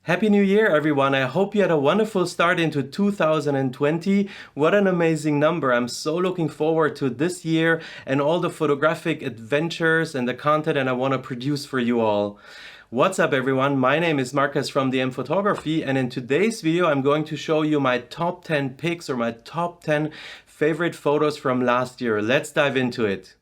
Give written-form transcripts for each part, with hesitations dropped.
Happy New Year, everyone. I hope you had a wonderful start into 2020. What an amazing number. I'm so looking forward to this year and all the photographic adventures and the content that I want to produce for you all. What's up, everyone? My name is Marcus from DM Photography, and in today's video, I'm going to show you my top 10 picks or my top 10 favorite photos from last year. Let's dive into it.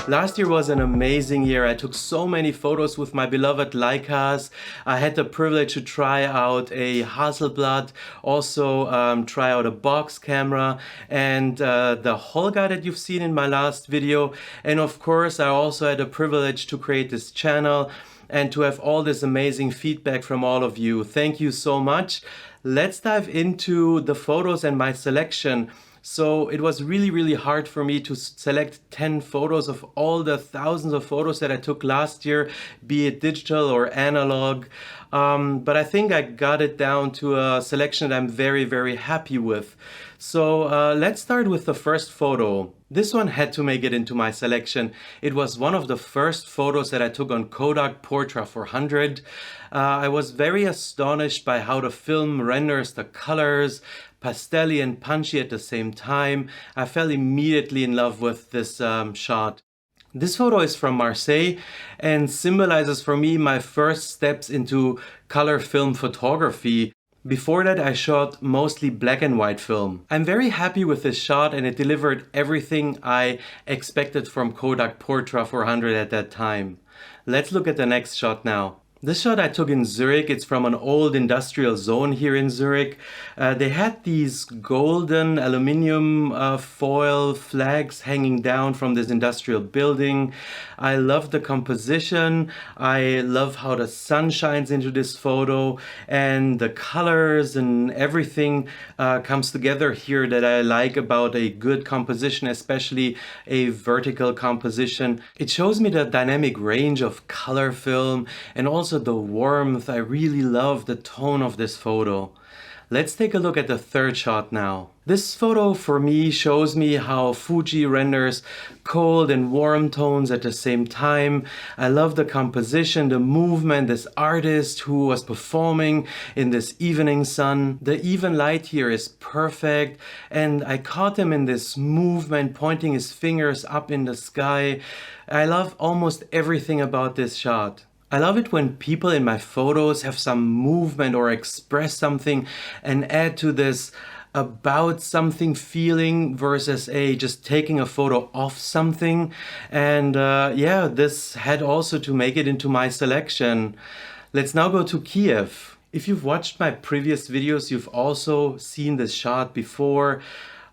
Last year was an amazing year. I took so many photos with my beloved Leicas. I had the privilege to try out a Hasselblad, also try out a box camera and the Holga that you've seen in my last video. And of course, I also had the privilege to create this channel and to have all this amazing feedback from all of you. Thank you so much. Let's dive into the photos and my selection. So it was really hard for me to select 10 photos of all the thousands of photos that I took last year, be it digital or analog. But I think I got it down to a selection that I'm very happy with. So let's start with the first photo. This one had to make it into my selection. It was one of the first photos that I took on Kodak Portra 400. I was very astonished by how the film renders the colors, pastel-y and punchy at the same time. I fell immediately in love with this shot. This photo is from Marseille and symbolizes for me my first steps into color film photography. Before that, I shot mostly black and white film. I'm very happy with this shot and it delivered everything I expected from Kodak Portra 400 at that time. Let's look at the next shot now. This shot I took in Zurich. It's from an old industrial zone here in Zurich. They had these golden aluminium foil flags hanging down from this industrial building. I love the composition. I love how the sun shines into this photo and the colors and everything comes together here that I like about a good composition, especially a vertical composition. It shows me the dynamic range of color film and also the warmth. I really love the tone of this photo. Let's take a look at the third shot now. This photo for me shows me how Fuji renders cold and warm tones at the same time. I love the composition, the movement, this artist who was performing in this evening sun. The even light here is perfect and I caught him in this movement, pointing his fingers up in the sky. I love almost everything about this shot. I love it when people in my photos have some movement or express something and add to this about something feeling versus just taking a photo of something. And yeah, this had also to make it into my selection. Let's now go to Kiev. If you've watched my previous videos, you've also seen this shot before.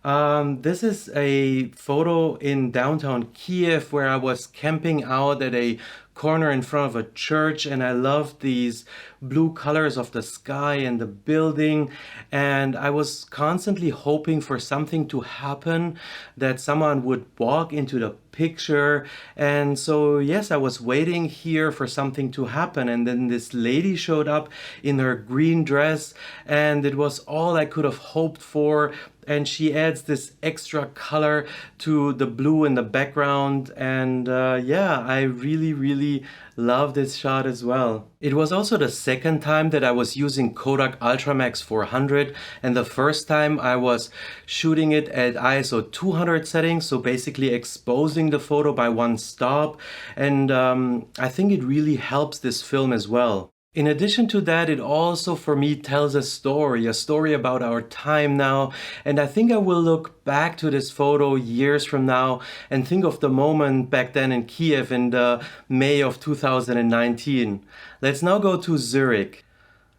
This is a photo in downtown Kiev where I was camping out at a corner in front of a church and I loved these blue colors of the sky and the building, and I was constantly hoping for something to happen, that someone would walk into the picture. And so yes, I was waiting here for something to happen, and then this lady showed up in her green dress and it was all I could have hoped for. And she adds this extra color to the blue in the background. And yeah, I really love this shot as well. It was also the second time that I was using Kodak Ultramax 400, and the first time I was shooting it at ISO 200 settings, so basically exposing the photo by one stop. And I think it really helps this film as well. In addition to that, it also for me tells a story about our time now. And I think I will look back to this photo years from now and think of the moment back then in Kiev in the May of 2019. Let's now go to Zurich.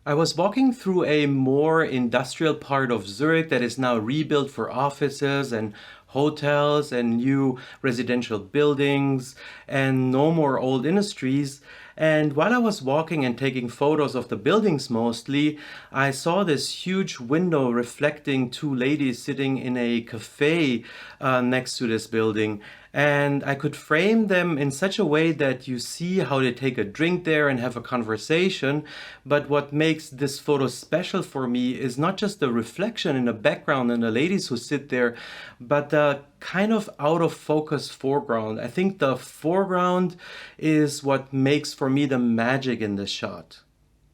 I was walking through a more industrial part of Zurich that is now rebuilt for offices and hotels and new residential buildings and no more old industries. And while I was walking and taking photos of the buildings mostly, I saw this huge window reflecting two ladies sitting in a cafe next to this building. and I could frame them in such a way that you see how they take a drink there and have a conversation. But what makes this photo special for me is not just the reflection in the background and the ladies who sit there, but the kind of out of focus foreground. I think the foreground is what makes for me the magic in this shot.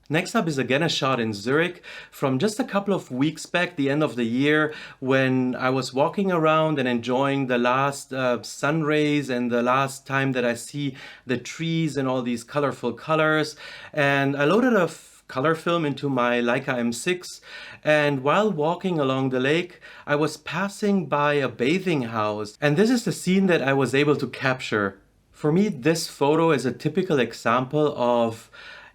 Next up is again a shot in Zurich from just a couple of weeks back, the end of the year, when I was walking around and enjoying the last sun rays and the last time that I see the trees and all these colorful colors. And I loaded a color film into my Leica M6, and while walking along the lake, I was passing by a bathing house. And this is the scene that I was able to capture. For me, this photo is a typical example of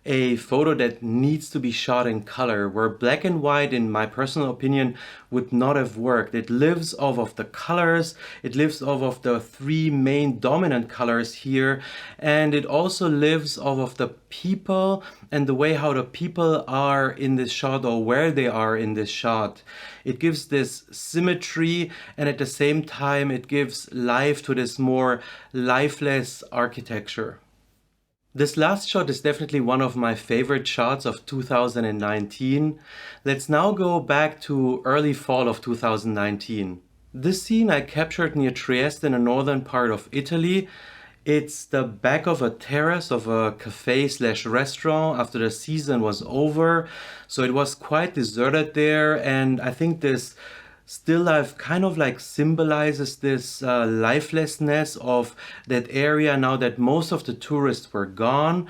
a photo that needs to be shot in color, where black and white, in my personal opinion, would not have worked. It lives off of the colors, it lives off of the three main dominant colors here, and it also lives off of the people and the way how the people are in this shot or where they are in this shot. It gives this symmetry, and at the same time it gives life to this more lifeless architecture. This last shot is definitely one of my favorite shots of 2019. Let's now go back to early fall of 2019. This scene I captured near Trieste in the northern part of Italy. It's the back of a terrace of a cafe/restaurant after the season was over. So it was quite deserted there, and I think this still life kind of like symbolizes this lifelessness of that area now that most of the tourists were gone.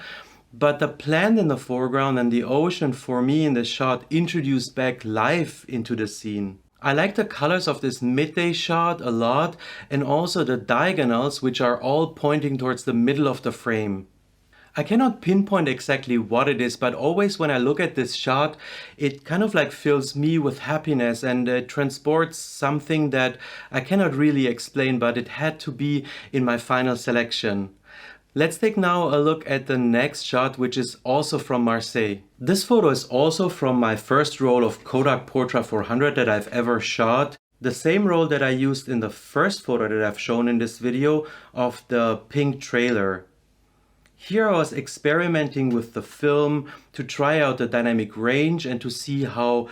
But the plant in the foreground and the ocean for me in the shot introduced back life into the scene. I like the colors of this midday shot a lot, and also the diagonals, which are all pointing towards the middle of the frame. I cannot pinpoint exactly what it is, but always when I look at this shot, it kind of like fills me with happiness, and it transports something that I cannot really explain, but it had to be in my final selection. Let's take now a look at the next shot, which is also from Marseille. This photo is also from my first roll of Kodak Portra 400 that I've ever shot. The same roll that I used in the first photo that I've shown in this video of the pink trailer. Here I was experimenting with the film to try out the dynamic range and to see how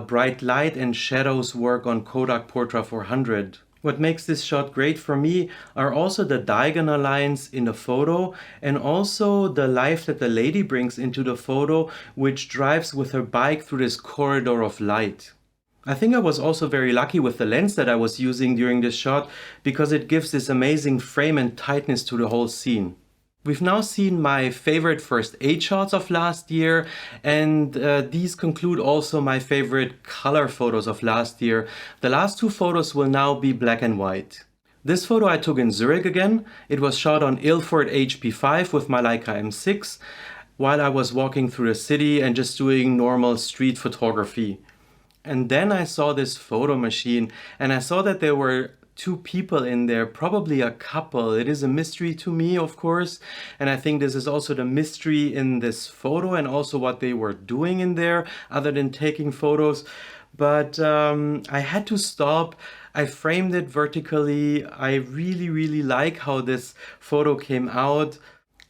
bright light and shadows work on Kodak Portra 400. What makes this shot great for me are also the diagonal lines in the photo, and also the life that the lady brings into the photo, which drives with her bike through this corridor of light. I think I was also very lucky with the lens that I was using during this shot, because it gives this amazing frame and tightness to the whole scene. We've now seen my favorite first 8 shots of last year, and these conclude also my favorite color photos of last year. The last 2 photos will now be black and white. This photo I took in Zurich again. It was shot on Ilford HP5 with my Leica M6 while I was walking through the city and just doing normal street photography. And then I saw this photo machine, and I saw that there were 2 people in there, probably a couple. It is a mystery to me, of course, and I think this is also the mystery in this photo and also what they were doing in there other than taking photos. But I had to stop. I framed it vertically. I really like how this photo came out.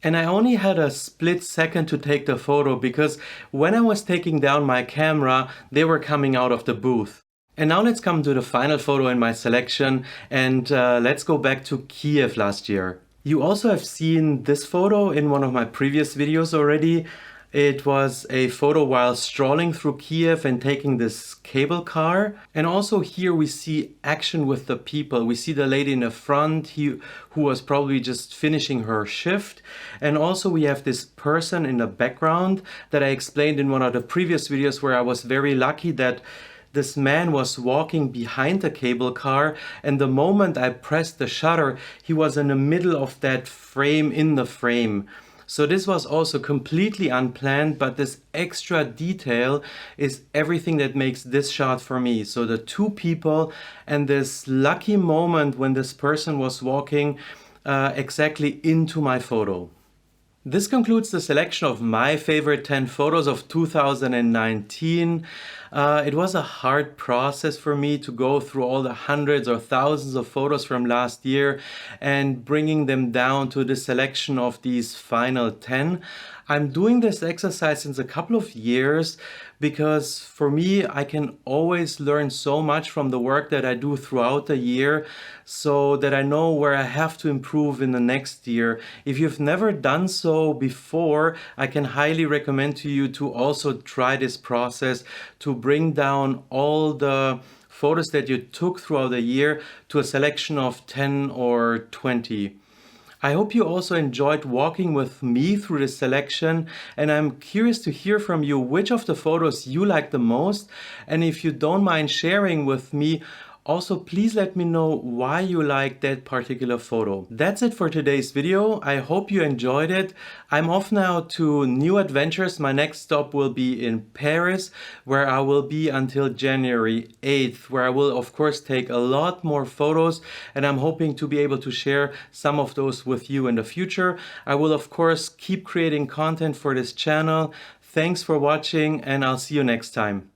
And I only had a split second to take the photo, because when I was taking down my camera, they were coming out of the booth. And now let's come to the final photo in my selection, and let's go back to Kiev last year. You also have seen this photo in one of my previous videos already. It was a photo while strolling through Kiev and taking this cable car. And also here we see action with the people. We see the lady in the front who was probably just finishing her shift. And also we have this person in the background that I explained in one of the previous videos, where I was very lucky that this man was walking behind the cable car, and the moment I pressed the shutter, he was in the middle of that frame in the frame. So this was also completely unplanned, but this extra detail is everything that makes this shot for me. So the 2 people and this lucky moment when this person was walking exactly into my photo. This concludes the selection of my favorite 10 photos of 2019. It was a hard process for me to go through all the hundreds or thousands of photos from last year and bringing them down to the selection of these final 10. I'm doing this exercise since a couple of years because for me, I can always learn so much from the work that I do throughout the year so that I know where I have to improve in the next year. If you've never done so before, I can highly recommend to you to also try this process to bring down all the photos that you took throughout the year to a selection of 10 or 20. I hope you also enjoyed walking with me through this selection, and I'm curious to hear from you which of the photos you like the most, and if you don't mind sharing with me, also please let me know why you like that particular photo. That's it for today's video. I hope you enjoyed it. I'm off now to new adventures. My next stop will be in Paris, where I will be until January 8th, where I will of course take a lot more photos, and I'm hoping to be able to share some of those with you in the future. I will of course keep creating content for this channel. Thanks for watching, and I'll see you next time.